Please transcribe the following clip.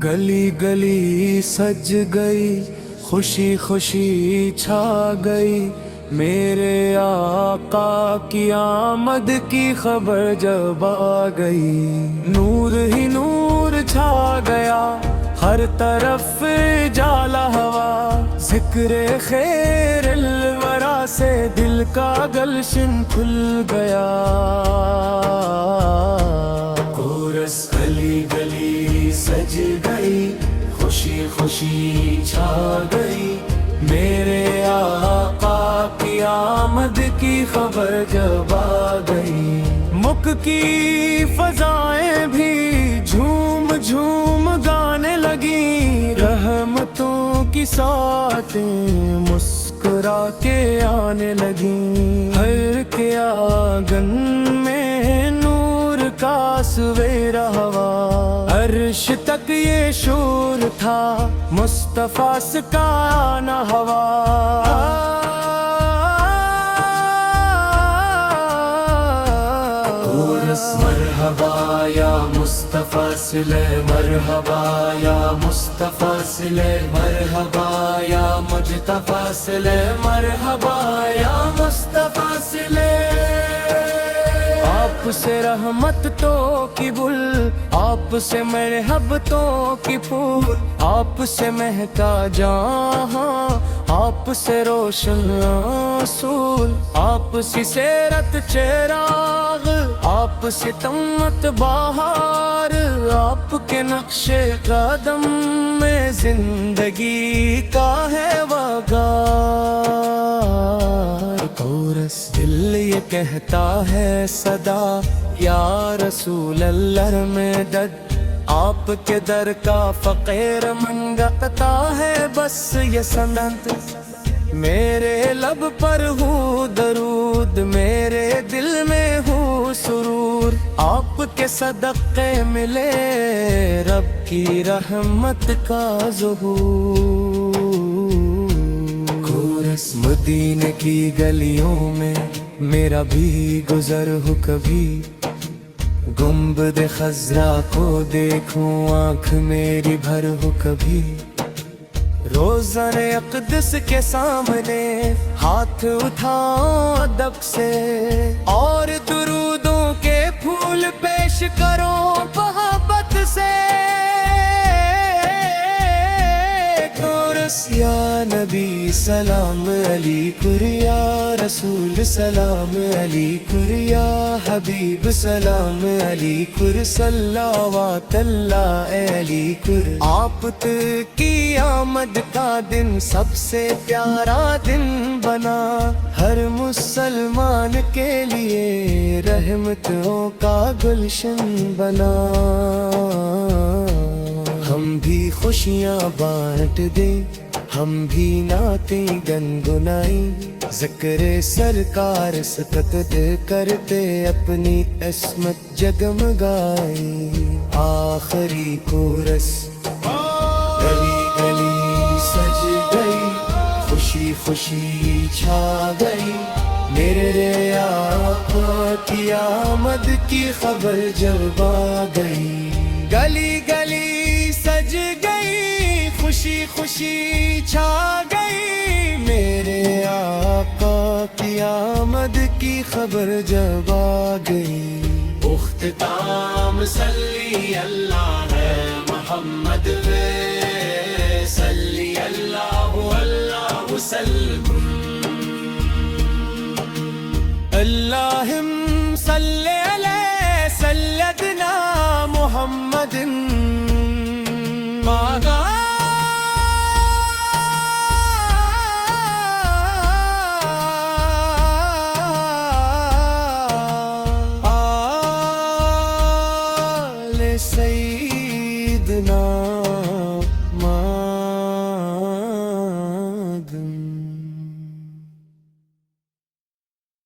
گلی گلی سج گئی، خوشی خوشی چھا گئی، میرے آقا کی آمد کی خبر جب آ گئی۔ نور ہی نور چھا گیا، ہر طرف جالا ہوا، ذکر خیر الورا سے دل کا گلشن کھل گیا۔ کورس گلی گلی سج گئی، خوشی خوشی چھا گئی، میرے آقا کی آمد کی خبر جب آ گئی۔ مکھ کی فضائیں بھی جھوم جھوم گانے لگیں، رحمتوں کی ساتیں مسکرا کے آنے لگیں۔ ہر کے آنگن میں نور کا سویرا ہوا، عرش تک یہ شور تھا مصطفیٰ کا آنا ہوا۔ مرحبا یا مصطفیٰ صلے، مرحبا یا مصطفیٰ صلے، مرحبا یا مجتبیٰ صلے، مرحبا یا مصطفیٰ صلے۔ آپ سے رحمت تو کی بل، آپ سے مرحبتوں کی پھول، آپ سے مہکا جہاں، آپ سے روشن اصول، آپ سی سیرت چراغ، آپ سے تمت بہار، آپ کے نقش قدم میں زندگی کا ہے وگار۔ کورس دل یہ کہتا ہے صدا، یا رسول اللہ مدد، آپ کے در کا فقیر منگتا ہے بس یہ سند۔ میرے لب پر ہو درود، میرے دل میں ہو سرور، آپ کے صدقے ملے رب کی رحمت کا ظہور۔ کورس مدینے کی گلیوں میں میرا بھی گزر ہو کبھی، گنبد خضرا کو دیکھوں آنکھ میری بھر ہو کبھی، روزن اقدس کے سامنے ہاتھ اٹھاؤں ادب سے، اور درودوں کے پھول پیش کروں محبت سے۔ کورس یا نبی سلام علیکم، یا رسول سلام علیکم، یا حبیب سلام علیکم، صلوات اللہ علیکم۔ آپ کی آمد کا دن سب سے پیارا دن بنا، ہر مسلمان کے لیے رحمتوں کا گلشن بنا۔ ہم بھی خوشیاں بانٹ دیں، ہم بھی نعتیں گنگنائیں، ذکر سرکار سکت کرتے اپنی عصمت جگمگائیں۔ آخری کورس گلی گلی سج گئی، خوشی خوشی چھا گئی، میرے آقا کی آمد کی خبر جب آ گئی۔ گلی گلی سج گئی، خوشی خوشی چھا گئی، میرے آقا کی آمد کی خبر جب آ گئی۔ اختتام صلی اللہ ہے محمد پہ، صلی اللہ اللہ وسلم، اللہم صلی علی سیدنا محمد۔ آل سیدنا